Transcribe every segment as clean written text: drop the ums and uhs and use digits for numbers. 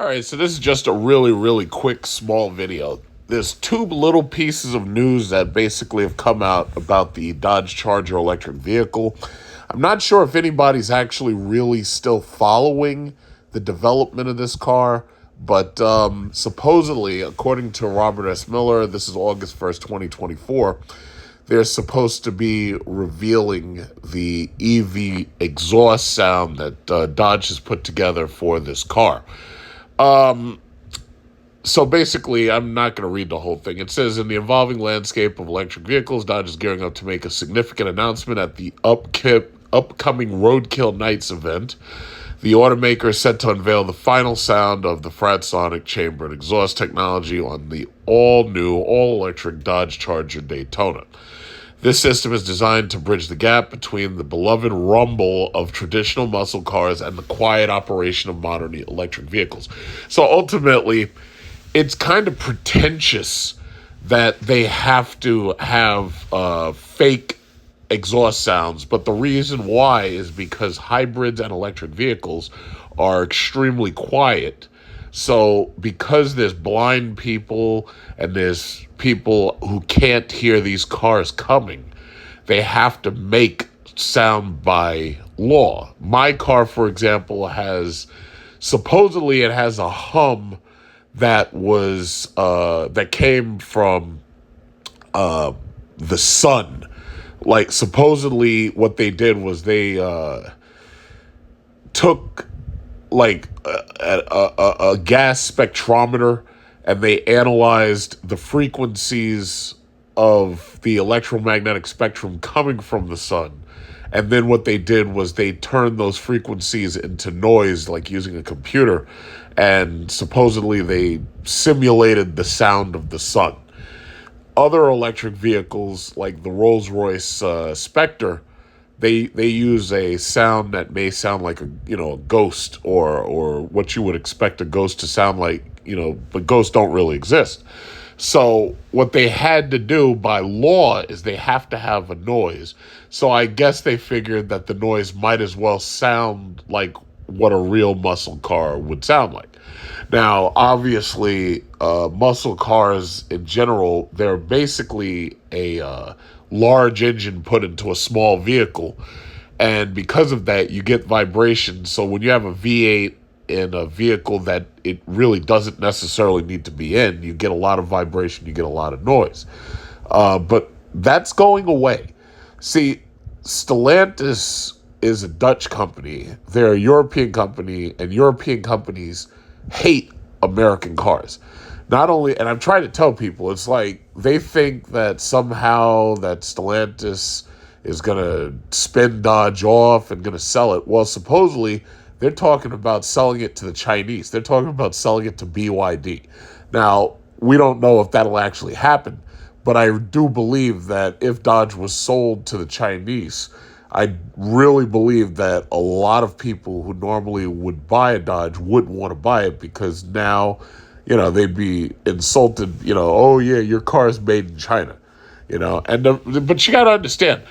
All right, so this is just a really, really quick, small video. There's two little pieces of news that basically have come out about the Dodge Charger electric vehicle. I'm not sure if anybody's actually really still following the development of this car, but supposedly, according to Robert S. Miller, this is August 1st, 2024, they're supposed to be revealing the EV exhaust sound that Dodge has put together for this car. So basically, I'm not going to read the whole thing. It says, in the evolving landscape of electric vehicles, Dodge is gearing up to make a significant announcement at the upcoming Roadkill Nights event. The automaker is set to unveil the final sound of the Fratsonic chambered exhaust technology on the all-new, all-electric Dodge Charger Daytona. This system is designed to bridge the gap between the beloved rumble of traditional muscle cars and the quiet operation of modern electric vehicles. So ultimately, it's kind of pretentious that they have to have fake exhaust sounds, but the reason why is because hybrids and electric vehicles are extremely quiet. So because there's blind people and there's people who can't hear these cars coming, they have to make sound by law. My car, for example, supposedly it has a hum that came from the sun. Like, supposedly what they did was they took like a gas spectrometer and they analyzed the frequencies of the electromagnetic spectrum coming from the sun. And then what they did was they turned those frequencies into noise, like using a computer, and supposedly they simulated the sound of the sun. Other electric vehicles, like the Rolls-Royce Spectre, they use a sound that may sound like a ghost or what you would expect a ghost to sound like, but ghosts don't really exist. So what they had to do by law is they have to have a noise. So I guess they figured that the noise might as well sound like what a real muscle car would sound like. Now, obviously, muscle cars in general, they're basically a large engine put into a small vehicle. And because of that, you get vibration. So when you have a V8 in a vehicle that it really doesn't necessarily need to be in, you get a lot of vibration, you get a lot of noise. But that's going away. See, Stellantis is a Dutch company. They're a European company, and European companies hate American cars. Not only, and I'm trying to tell people, it's like they think that somehow that Stellantis is going to spin Dodge off and going to sell it. Well, supposedly, they're talking about selling it to the Chinese. They're talking about selling it to BYD. Now, we don't know if that'll actually happen, but I do believe that if Dodge was sold to the Chinese, I really believe that a lot of people who normally would buy a Dodge wouldn't want to buy it because now, they'd be insulted, oh yeah, your car is made in China, but you got to understand,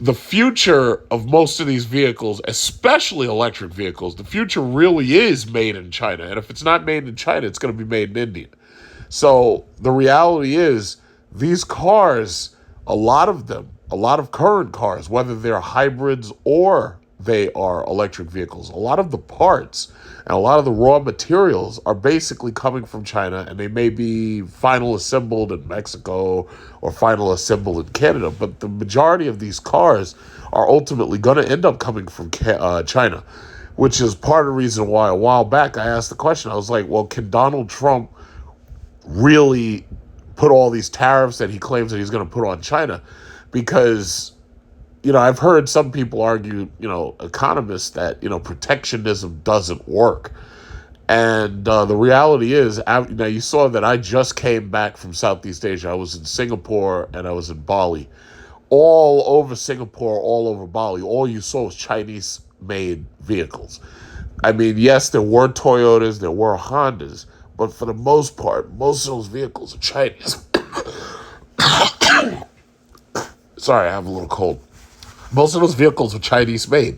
the future of most of these vehicles, especially electric vehicles, the future really is made in China. And if it's not made in China, it's going to be made in India. So the reality is these cars, a lot of current cars, whether they're hybrids or they are electric vehicles, a lot of the parts and a lot of the raw materials are basically coming from China, and they may be final assembled in Mexico or final assembled in Canada, but the majority of these cars are ultimately going to end up coming from China, which is part of the reason why a while back I asked the question. I was like, well, can Donald Trump really put all these tariffs that he claims that he's going to put on China? Because I've heard some people argue, economists, that, protectionism doesn't work. And the reality is, now you saw that I just came back from Southeast Asia. I was in Singapore and I was in Bali. All over Singapore, all over Bali, all you saw was Chinese-made vehicles. I mean, yes, there were Toyotas, there were Hondas, but for the most part, most of those vehicles are Chinese. Sorry, I have a little cold. Most of those vehicles are Chinese made.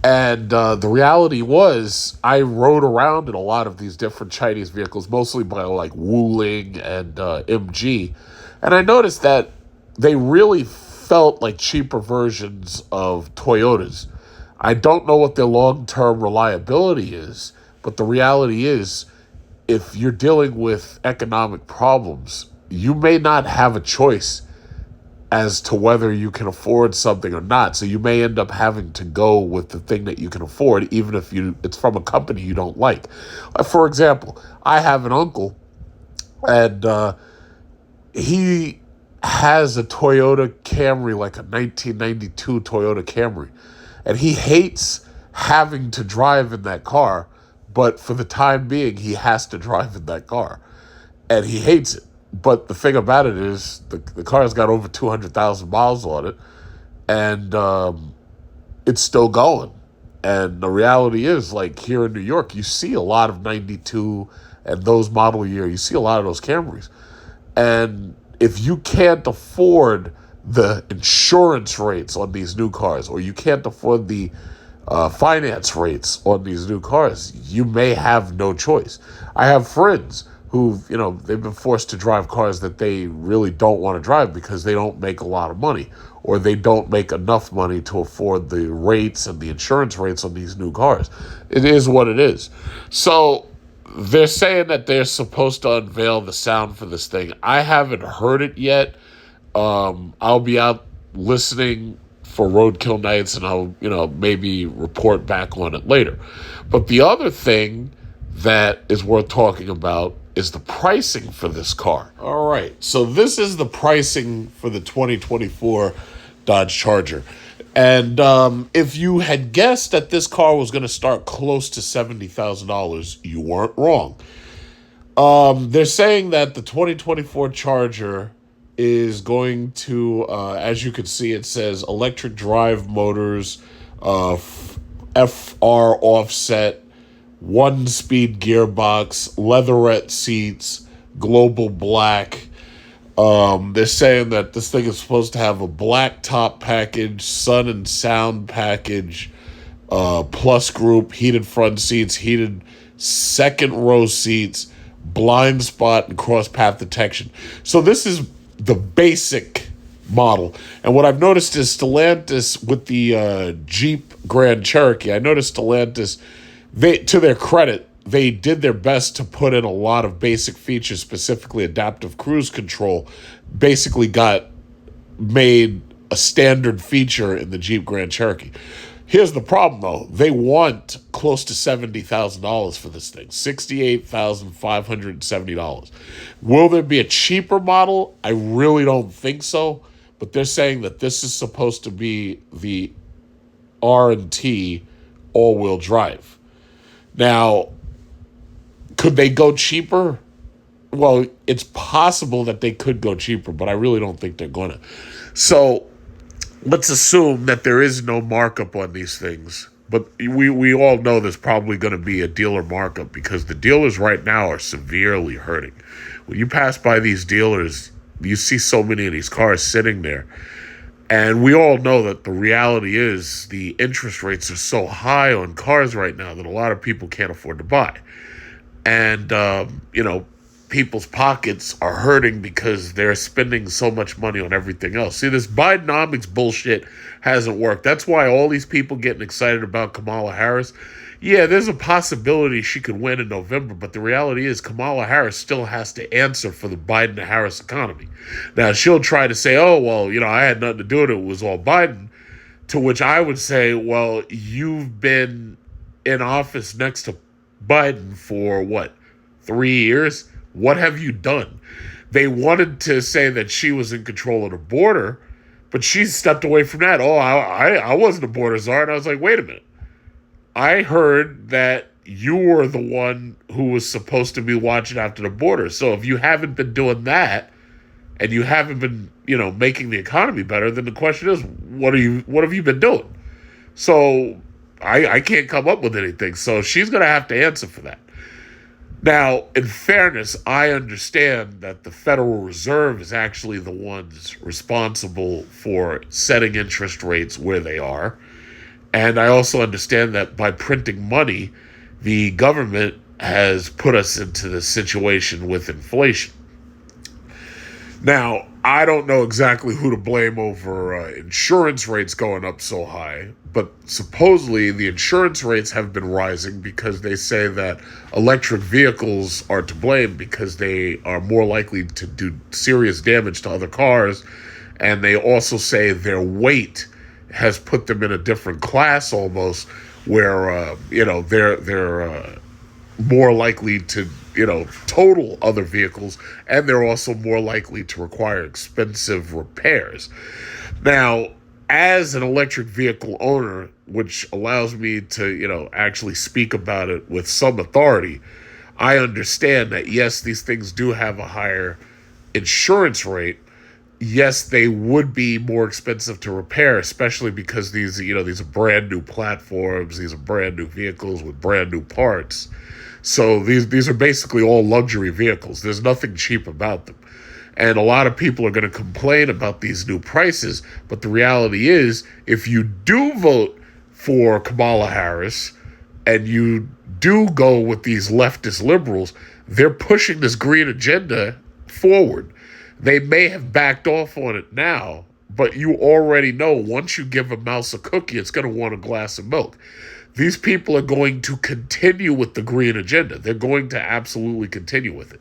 And the reality was, I rode around in a lot of these different Chinese vehicles, mostly by like Wuling and MG. And I noticed that they really felt like cheaper versions of Toyotas. I don't know what their long term reliability is, but the reality is, if you're dealing with economic problems, you may not have a choice as to whether you can afford something or not. So you may end up having to go with the thing that you can afford, even if it's from a company you don't like. For example, I have an uncle, and he has a Toyota Camry, like a 1992 Toyota Camry, and he hates having to drive in that car, but for the time being, he has to drive in that car, and he hates it. But the thing about it is, the car's got over 200,000 miles on it, and it's still going. And the reality is, like here in New York, you see a lot of 92 and those model year, you see a lot of those Camrys. And if you can't afford the insurance rates on these new cars, or you can't afford the finance rates on these new cars, you may have no choice. I have friends who, they've been forced to drive cars that they really don't want to drive because they don't make a lot of money, or they don't make enough money to afford the rates and the insurance rates on these new cars. It is what it is. So they're saying that they're supposed to unveil the sound for this thing. I haven't heard it yet. I'll be out listening for Roadkill Nights, and I'll, maybe report back on it later. But the other thing that is worth talking about is the pricing for this car. All right, so this is the pricing for the 2024 Dodge Charger. And if you had guessed that this car was going to start close to $70,000, you weren't wrong. They're saying that the 2024 Charger is going to, as you can see, it says electric drive motors, FR offset, 1-speed gearbox, leatherette seats, global black. They're saying that this thing is supposed to have a black top package, sun and sound package, plus group, heated front seats, heated second row seats, blind spot, and cross path detection. So this is the basic model. And what I've noticed is Stellantis with the Jeep Grand Cherokee, I noticed Stellantis, to their credit, they did their best to put in a lot of basic features, specifically adaptive cruise control, basically got made a standard feature in the Jeep Grand Cherokee. Here's the problem, though. They want close to $70,000 for this thing, $68,570. Will there be a cheaper model? I really don't think so, but they're saying that this is supposed to be the R&T all-wheel drive. Now, could they go cheaper? Well, it's possible that they could go cheaper, but I really don't think they're going to. So let's assume that there is no markup on these things. But we all know there's probably going to be a dealer markup because the dealers right now are severely hurting. When you pass by these dealers, you see so many of these cars sitting there. And we all know that the reality is the interest rates are so high on cars right now that a lot of people can't afford to buy. And, people's pockets are hurting because they're spending so much money on everything else. See, this Bidenomics bullshit hasn't worked. That's why all these people getting excited about Kamala Harris. Yeah, there's a possibility she could win in November, but the reality is Kamala Harris still has to answer for the Biden-Harris economy. Now, she'll try to say, oh, well, I had nothing to do with it. It was all Biden. To which I would say, well, you've been in office next to Biden for, 3 years? What have you done? They wanted to say that she was in control of the border, but she stepped away from that. Oh, I wasn't a border czar. And I was like, wait a minute. I heard that you were the one who was supposed to be watching after the border. So if you haven't been doing that and you haven't been, making the economy better, then the question is, what have you been doing? So I can't come up with anything. So she's going to have to answer for that. Now, in fairness, I understand that the Federal Reserve is actually the ones responsible for setting interest rates where they are. And I also understand that by printing money, the government has put us into this situation with inflation. Now, I don't know exactly who to blame over insurance rates going up so high, but supposedly the insurance rates have been rising because they say that electric vehicles are to blame because they are more likely to do serious damage to other cars. And they also say their weight has put them in a different class almost, where they're more likely to, total other vehicles, and they're also more likely to require expensive repairs. Now, as an electric vehicle owner, which allows me to, actually speak about it with some authority, I understand that yes, these things do have a higher insurance rate. Yes, they would be more expensive to repair, especially because these are brand new platforms, these are brand new vehicles with brand new parts. So these are basically all luxury vehicles. There's nothing cheap about them. And a lot of people are going to complain about these new prices, but the reality is, if you do vote for Kamala Harris and you do go with these leftist liberals, they're pushing this green agenda forward. They may have backed off on it now, but you already know once you give a mouse a cookie, it's going to want a glass of milk. These people are going to continue with the green agenda. They're going to absolutely continue with it.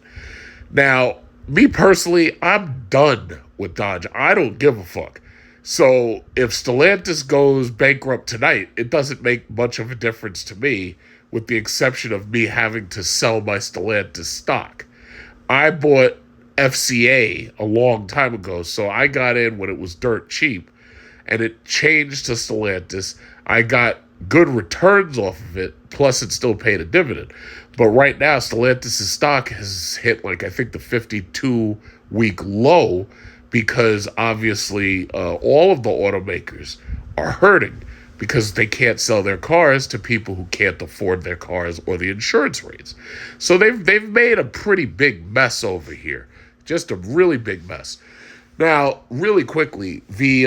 Now, me personally, I'm done with Dodge. I don't give a fuck. So if Stellantis goes bankrupt tonight, it doesn't make much of a difference to me, with the exception of me having to sell my Stellantis stock. I bought FCA a long time ago, so I got in when it was dirt cheap, and it changed to Stellantis. I got good returns off of it, plus it still paid a dividend. But right now, Stellantis' stock has hit, I think, the 52-week low, because obviously all of the automakers are hurting because they can't sell their cars to people who can't afford their cars or the insurance rates. So they've made a pretty big mess over here. Just a really big mess. Now, really quickly, the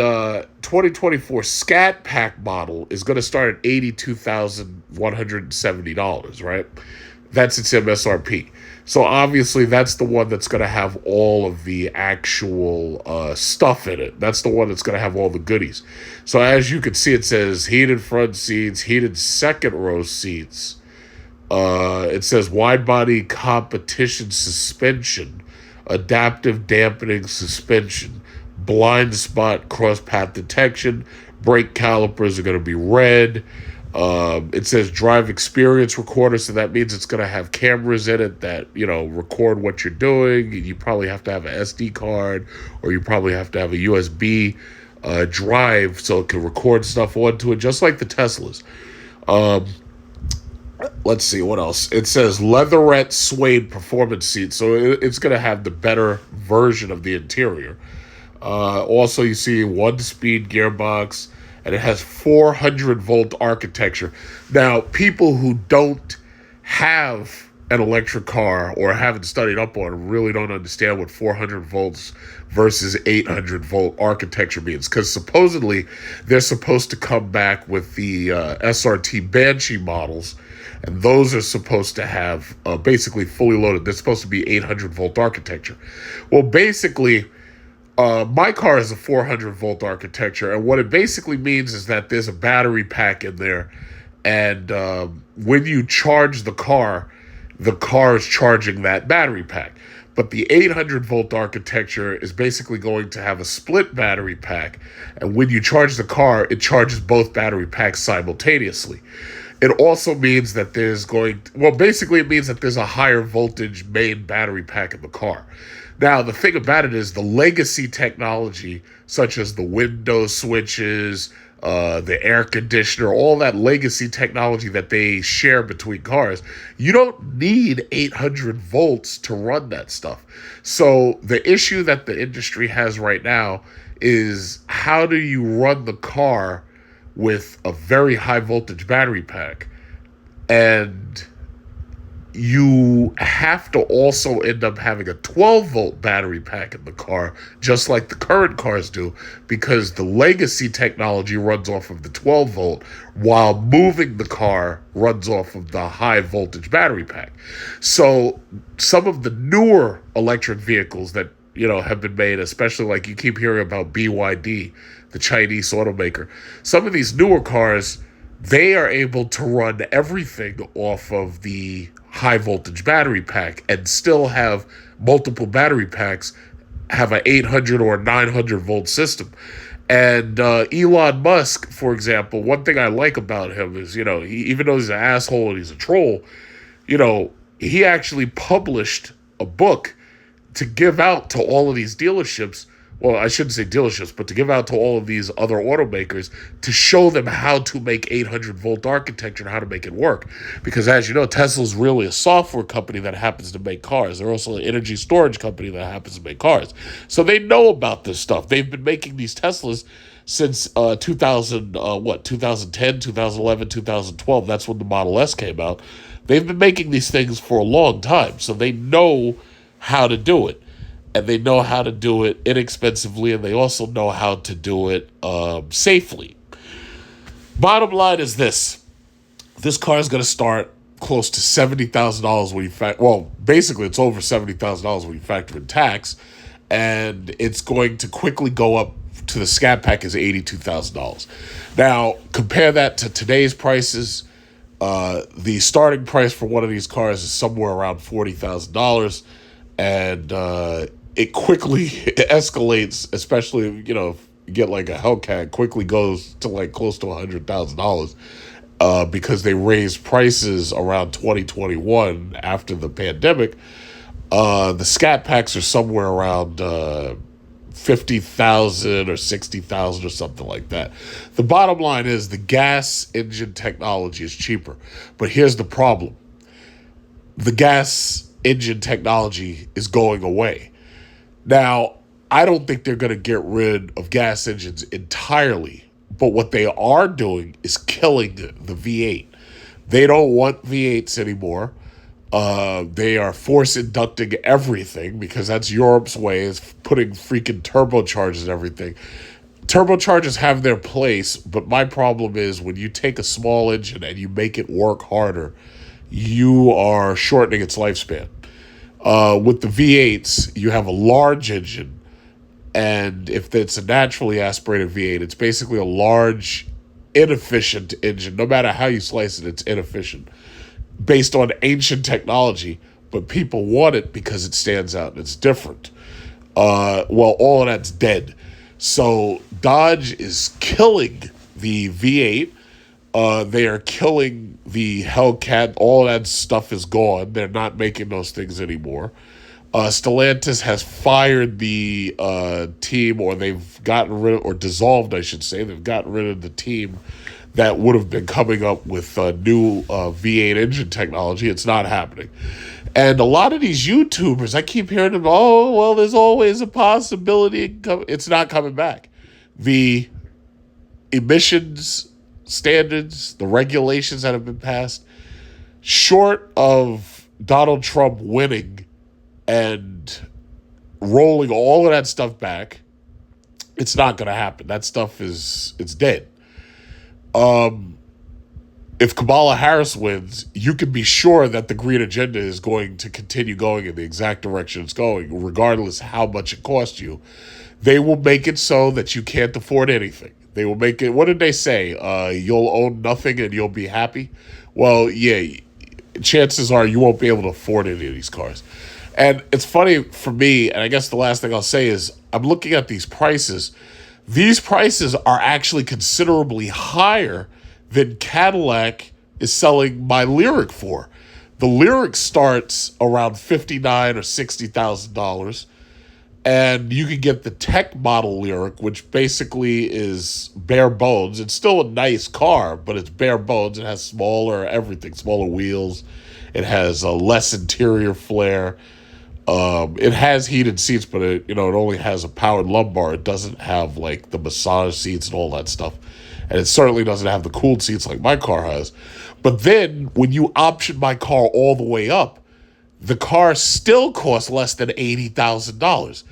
2024 Scat Pack model is going to start at $82,170, right? That's its MSRP. So obviously, that's the one that's going to have all of the actual stuff in it. That's the one that's going to have all the goodies. So as you can see, it says heated front seats, heated second row seats. It says wide body competition suspension, adaptive dampening suspension, blind spot cross path detection, brake calipers are going to be red. It says drive experience recorder, so that means it's going to have cameras in it that, record what you're doing. You probably have to have an SD card, or you probably have to have a USB drive so it can record stuff onto it, just like the Teslas. Let's see, what else? It says leatherette suede performance seat, so it's going to have the better version of the interior. Also, you see 1-speed gearbox, and it has 400-volt architecture. Now, people who don't have an electric car or haven't studied up on it really don't understand what 400 volts versus 800-volt architecture means, because supposedly they're supposed to come back with the SRT Banshee models, and those are supposed to have basically fully loaded. They're supposed to be 800-volt architecture. Well, basically, my car is a 400-volt architecture, and what it basically means is that there's a battery pack in there, and when you charge the car is charging that battery pack. But the 800-volt architecture is basically going to have a split battery pack, and when you charge the car, it charges both battery packs simultaneously. It also means that it means that there's a higher voltage main battery pack in the car. Now, the thing about it is the legacy technology, such as the window switches, the air conditioner, all that legacy technology that they share between cars, you don't need 800 volts to run that stuff. So the issue that the industry has right now is, how do you run the car with a very high voltage battery pack and you have to also end up having a 12-volt battery pack in the car, just like the current cars do, because the legacy technology runs off of the 12-volt, while moving the car runs off of the high voltage battery pack. So some of the newer electric vehicles that have been made, especially like you keep hearing about BYD, the Chinese automaker, some of these newer cars, they are able to run everything off of the high voltage battery pack and still have multiple battery packs have an 800 or 900 volt system. And Elon Musk, for example, one thing I like about him is, even though he's an asshole and he's a troll, he actually published a book to give out to all of these dealerships. Well, I shouldn't say dealerships, but to give out to all of these other automakers to show them how to make 800 volt architecture and how to make it work. Because as you know, Tesla's really a software company that happens to make cars. They're also an energy storage company that happens to make cars. So they know about this stuff. They've been making these Teslas since 2010, 2011, 2012. That's when the Model S came out. They've been making these things for a long time. So they know how to do it. And they know how to do it inexpensively, and they also know how to do it safely. Bottom line is this. This car is going to start close to $70,000 when you basically it's over $70,000 when you factor in tax, and it's going to quickly go up to the Scat Pack is $82,000. Now, compare that to today's prices. The starting price for one of these cars is somewhere around $40,000, and it quickly escalates, especially, if you get like a Hellcat, quickly goes to like close to $100,000 because they raised prices around 2021 after the pandemic. The Scat Packs are somewhere around 50,000 or 60,000 or something like that. The bottom line is the gas engine technology is cheaper. But here's the problem. The gas engine technology is going away. Now, I don't think they're going to get rid of gas engines entirely, but what they are doing is killing the V8. They don't want V8s anymore. They are force inducting everything because that's Europe's way, is putting freaking turbochargers and everything. Turbochargers have their place, but my problem is when you take a small engine and you make it work harder, you are shortening its lifespan. With the V8s, you have a large engine, and if it's a naturally aspirated V8, it's basically a large, inefficient engine. No matter how you slice it, it's inefficient, based on ancient technology, but people want it because it stands out and it's different. All of that's dead. So Dodge is killing the V8. They are killing the Hellcat. All that stuff is gone. They're not making those things anymore. Stellantis has fired the team, or they've gotten rid of, or dissolved, I should say. They've gotten rid of the team that would have been coming up with new V8 engine technology. It's not happening. And a lot of these YouTubers, I keep hearing them, there's always a possibility. It's not coming back. The emissions standards, the regulations that have been passed, short of Donald Trump winning and rolling all of that stuff back, it's not going to happen. That stuff it's dead. If Kamala Harris wins, you can be sure that the green agenda is going to continue going in the exact direction it's going, regardless how much it costs you. They will make it so that you can't afford anything. They will make it, what did they say? You'll own nothing and you'll be happy? Well, yeah, chances are you won't be able to afford any of these cars. And it's funny for me, and I guess the last thing I'll say is, I'm looking at these prices. These prices are actually considerably higher than Cadillac is selling my Lyriq for. The Lyriq starts around $59,000 or $60,000, and you can get the tech model Lyriq, which basically is bare bones. It's still a nice car, but it's bare bones. It has smaller everything, smaller wheels. It has a less interior flare. It has heated seats, but it only has a powered lumbar. It doesn't have like the massage seats and all that stuff. And it certainly doesn't have the cooled seats like my car has. But then when you option my car all the way up, the car still costs less than $80,000.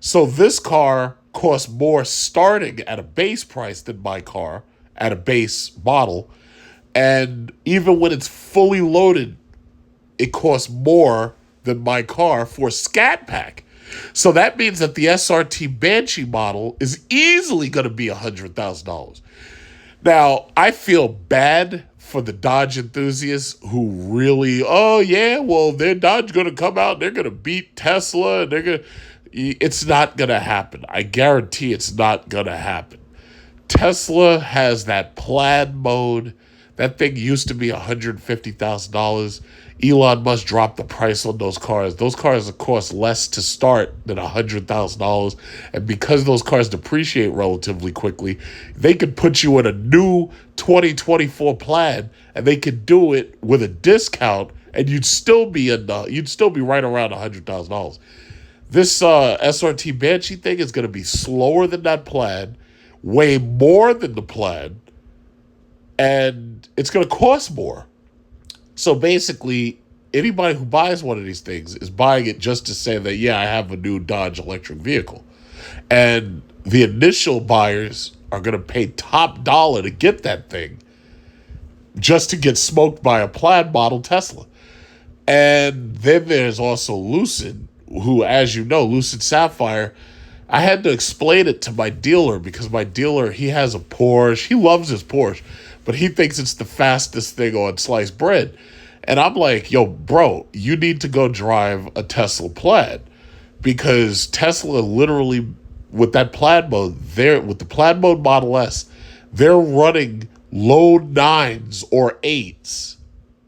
So this car costs more starting at a base price than my car at a base model. And even when it's fully loaded, it costs more than my car for Scat Pack. So that means that the SRT Banshee model is easily going to be $100,000. Now, I feel bad for the Dodge enthusiasts who really, oh yeah, well, their Dodge going to come out, they're going to beat Tesla, and they're going to, it's not going to happen. I guarantee it's not going to happen. Tesla has that plaid mode. That thing used to be $150,000. Elon Musk dropped the price on those cars. Those cars cost less to start than $100,000. And because those cars depreciate relatively quickly, they could put you in a new 2024 Plaid, and they could do it with a discount, and you'd still be right around $100,000. This SRT Banshee thing is going to be slower than that Plaid, way more than the Plaid, and it's going to cost more. So basically, anybody who buys one of these things is buying it just to say that, yeah, I have a new Dodge electric vehicle. And the initial buyers are going to pay top dollar to get that thing just to get smoked by a plaid model Tesla. And then there's also Lucid, who, as you know, Lucid Sapphire, I had to explain it to my dealer because my dealer, he has a Porsche. He loves his Porsche, but he thinks it's the fastest thing on sliced bread. And I'm like, yo, bro, you need to go drive a Tesla Plaid, because Tesla literally, with that Plaid mode, with the Plaid mode Model S, they're running low 9s or 8s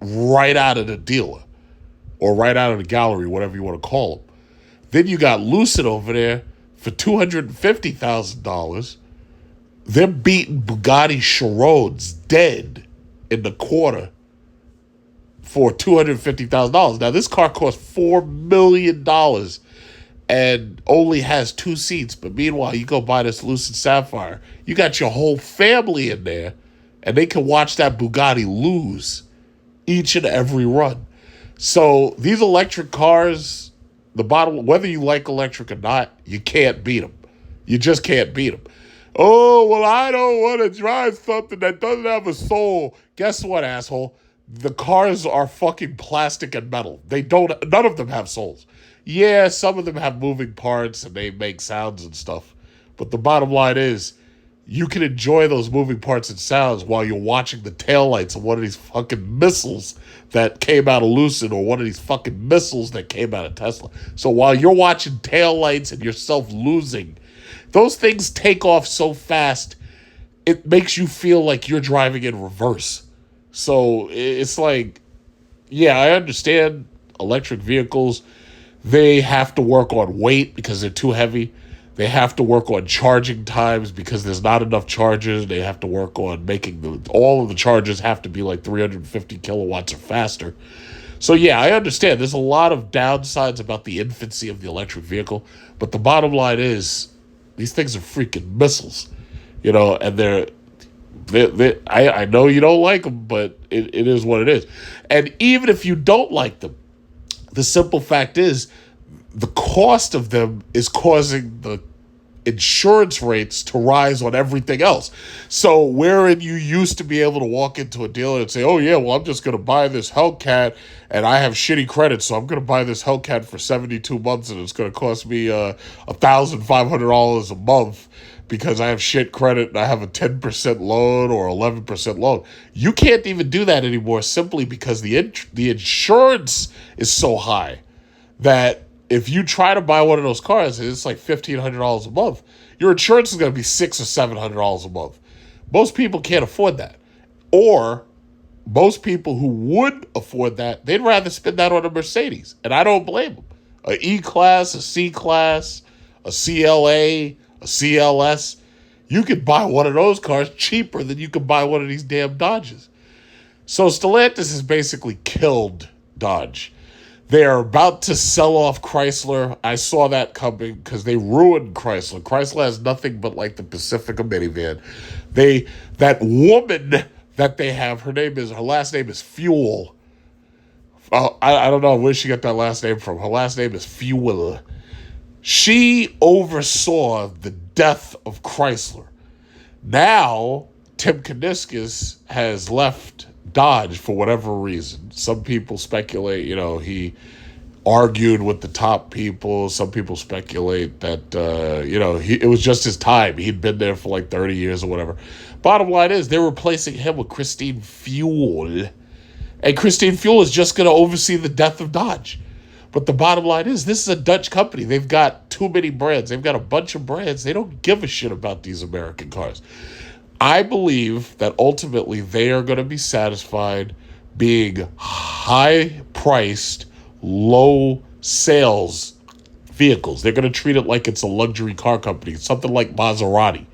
right out of the dealer or right out of the gallery, whatever you want to call them. Then you got Lucid over there for $250,000. They're beating Bugatti Chirones dead in the quarter for $250,000. Now, this car costs $4 million and only has 2 seats. But meanwhile, you go buy this Lucid Sapphire, you got your whole family in there, and they can watch that Bugatti lose each and every run. So these electric cars, the bottom, whether you like electric or not, you can't beat them. You just can't beat them. Oh, well, I don't want to drive something that doesn't have a soul. Guess what, asshole? The cars are fucking plastic and metal. None of them have souls. Yeah, some of them have moving parts and they make sounds and stuff. But the bottom line is, you can enjoy those moving parts and sounds while you're watching the taillights of one of these fucking missiles that came out of Lucid, or one of these fucking missiles that came out of Tesla. So while you're watching taillights and yourself losing, those things take off so fast, it makes you feel like you're driving in reverse. So it's like, yeah, I understand electric vehicles, they have to work on weight because they're too heavy. They have to work on charging times because there's not enough chargers. They have to work on making all of the chargers have to be like 350 kilowatts or faster. So yeah, I understand there's a lot of downsides about the infancy of the electric vehicle, but the bottom line is these things are freaking missiles, and I know you don't like them, but it is what it is. And even if you don't like them, the simple fact is the cost of them is causing the insurance rates to rise on everything else. So wherein you used to be able to walk into a dealer and say, oh yeah, well, I'm just going to buy this Hellcat and I have shitty credit, so I'm going to buy this Hellcat for 72 months and it's going to cost me $1,500 a month because I have shit credit and I have a 10% loan or 11% loan. You can't even do that anymore simply because the insurance is so high that if you try to buy one of those cars and it's like $1,500 a month, your insurance is going to be $600 or $700 a month. Most people can't afford that. Or most people who would afford that, they'd rather spend that on a Mercedes. And I don't blame them. A E-Class, a C-Class, a CLA, a CLS. You could buy one of those cars cheaper than you could buy one of these damn Dodges. So Stellantis has basically killed Dodge. They are about to sell off Chrysler. I saw that coming because they ruined Chrysler. Chrysler has nothing but like the Pacifica minivan. That woman that they have, her last name is Fuel. I don't know where she got that last name from. Her last name is Fuel. She oversaw the death of Chrysler. Now, Tim Kuniskis has left Dodge for whatever reason. Some people speculate, he argued with the top people. Some people speculate that, it was just his time. He'd been there for like 30 years or whatever. Bottom line is, they're replacing him with Christine Fuel. And Christine Fuel is just going to oversee the death of Dodge. But the bottom line is, this is a Dutch company. They've got too many brands. They've got a bunch of brands. They don't give a shit about these American cars. I believe that ultimately they are going to be satisfied being high-priced, low-sales vehicles. They're going to treat it like it's a luxury car company, something like Maserati.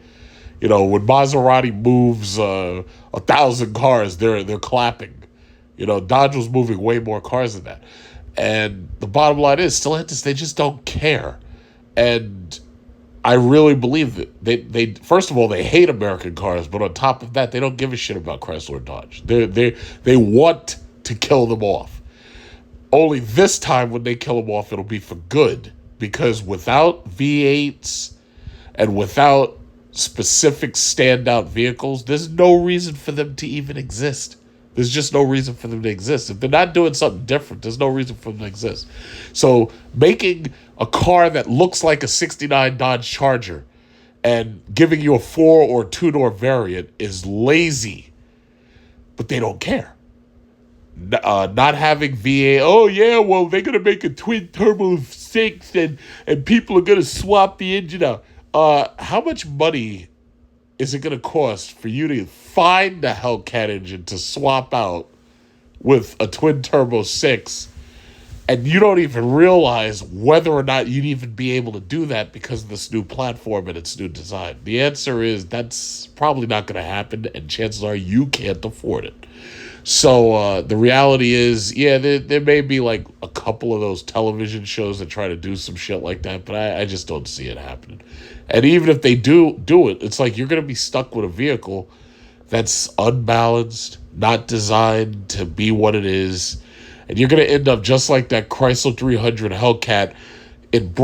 When Maserati moves 1,000 cars, they're clapping. Dodge was moving way more cars than that. And the bottom line is, Stellantis, they just don't care. And I really believe that they first of all, they hate American cars, but on top of that, they don't give a shit about Chrysler and Dodge. They want to kill them off. Only this time when they kill them off, it'll be for good. Because without V8s and without specific standout vehicles, there's no reason for them to even exist. There's just no reason for them to exist. If they're not doing something different, there's no reason for them to exist. So making a car that looks like a 69 Dodge Charger and giving you a 4- or 2-door variant is lazy. But they don't care. Not having VA, oh yeah, well, they're going to make a twin turbo 6 and people are going to swap the engine out. How much money is it going to cost for you to find the Hellcat engine to swap out with a twin turbo 6, and you don't even realize whether or not you'd even be able to do that because of this new platform and its new design? The answer is that's probably not going to happen, and chances are you can't afford it. So the reality is, yeah, there may be like a couple of those television shows that try to do some shit like that, but I just don't see it happening. And even if they do it, it's like you're going to be stuck with a vehicle that's unbalanced, not designed to be what it is, and you're going to end up just like that Chrysler 300 Hellcat in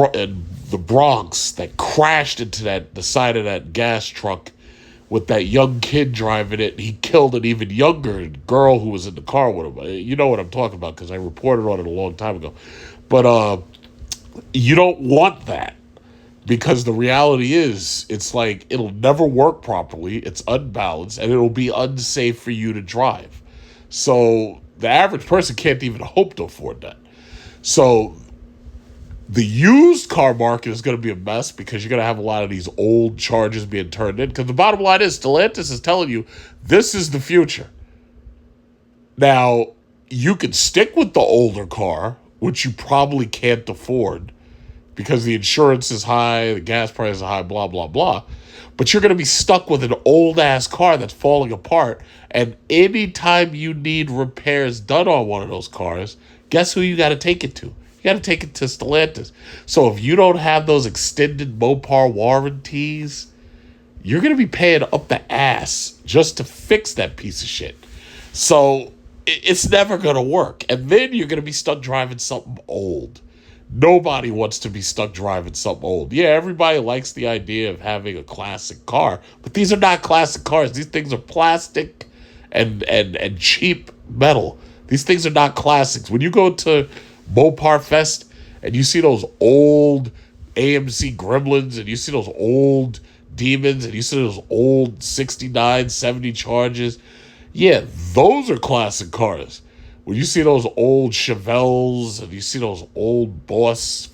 the Bronx that crashed into the side of that gas truck with that young kid driving it. He killed an even younger girl who was in the car with him. You know what I'm talking about because I reported on it a long time ago. But you don't want that because the reality is it's like it'll never work properly. It's unbalanced and it'll be unsafe for you to drive. So the average person can't even hope to afford that. So the used car market is going to be a mess because you're going to have a lot of these old Chargers being turned in. Because the bottom line is, Stellantis is telling you, this is the future. Now, you can stick with the older car, which you probably can't afford because the insurance is high, the gas price is high, blah, blah, blah. But you're going to be stuck with an old-ass car that's falling apart. And anytime you need repairs done on one of those cars, guess who you got to take it to? You got to take it to Stellantis. So if you don't have those extended Mopar warranties, you're going to be paying up the ass just to fix that piece of shit. So it's never going to work. And then you're going to be stuck driving something old. Nobody wants to be stuck driving something old. Yeah, everybody likes the idea of having a classic car, but these are not classic cars. These things are plastic and cheap metal. These things are not classics. When you go to Mopar Fest and you see those old AMC Gremlins and you see those old Demons and you see those old 69, 70 Chargers, yeah, those are classic cars. When you see those old Chevelles and you see those old Boss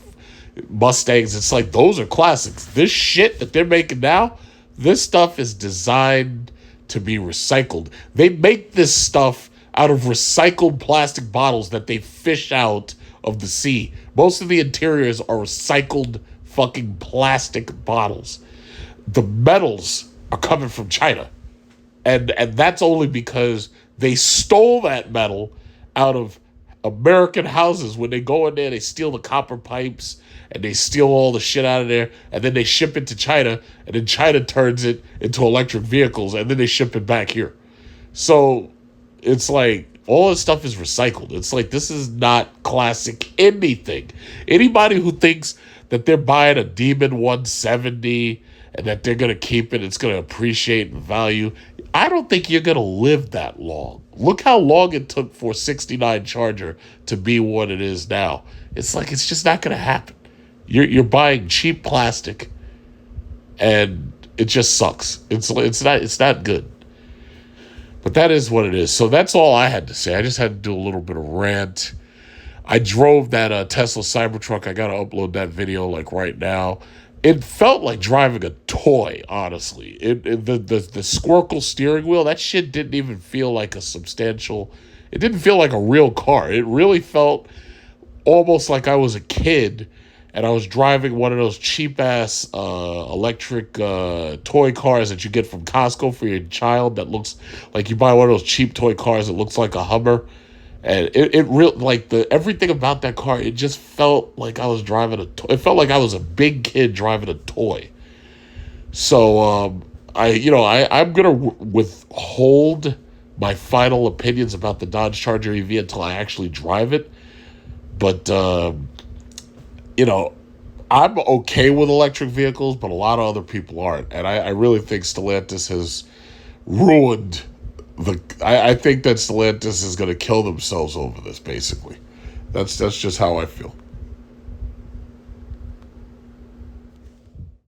Mustangs, it's like those are classics. This shit that they're making now, this stuff is designed to be recycled. They make this stuff out of recycled plastic bottles that they fish out of the sea. Most of the interiors are recycled fucking plastic bottles. The metals are coming from China. And that's only because they stole that metal out of American houses, when they go in there, they steal the copper pipes and they steal all the shit out of there, and then they ship it to China, and then China turns it into electric vehicles, and then they ship it back here. So it's like all this stuff is recycled. It's like this is not classic anything. Anybody who thinks that they're buying a Demon 170 and that they're gonna keep it, it's gonna appreciate in value. I don't think you're gonna live that long. Look how long it took for 69 Charger to be what it is now. It's like it's just not gonna happen. You're buying cheap plastic, and it just sucks. It's not good. But that is what it is. So that's all I had to say. I just had to do a little bit of rant. I drove that Tesla Cybertruck. I got to upload that video like right now. It felt like driving a toy, honestly. The Squircle steering wheel, that shit didn't even feel like a substantial. It didn't feel like a real car. It really felt almost like I was a kid and I was driving one of those cheap ass electric toy cars that you get from Costco for your child. That looks like you buy one of those cheap toy cars that looks like a Hummer, and it real like the everything about that car. It just felt like I was driving a. It felt like I was a big kid driving a toy. So I'm gonna withhold my final opinions about the Dodge Charger EV until I actually drive it, but. You know, I'm okay with electric vehicles, but a lot of other people aren't. And I really think Stellantis has ruined the. I think that Stellantis is going to kill themselves over this, basically. That's just how I feel.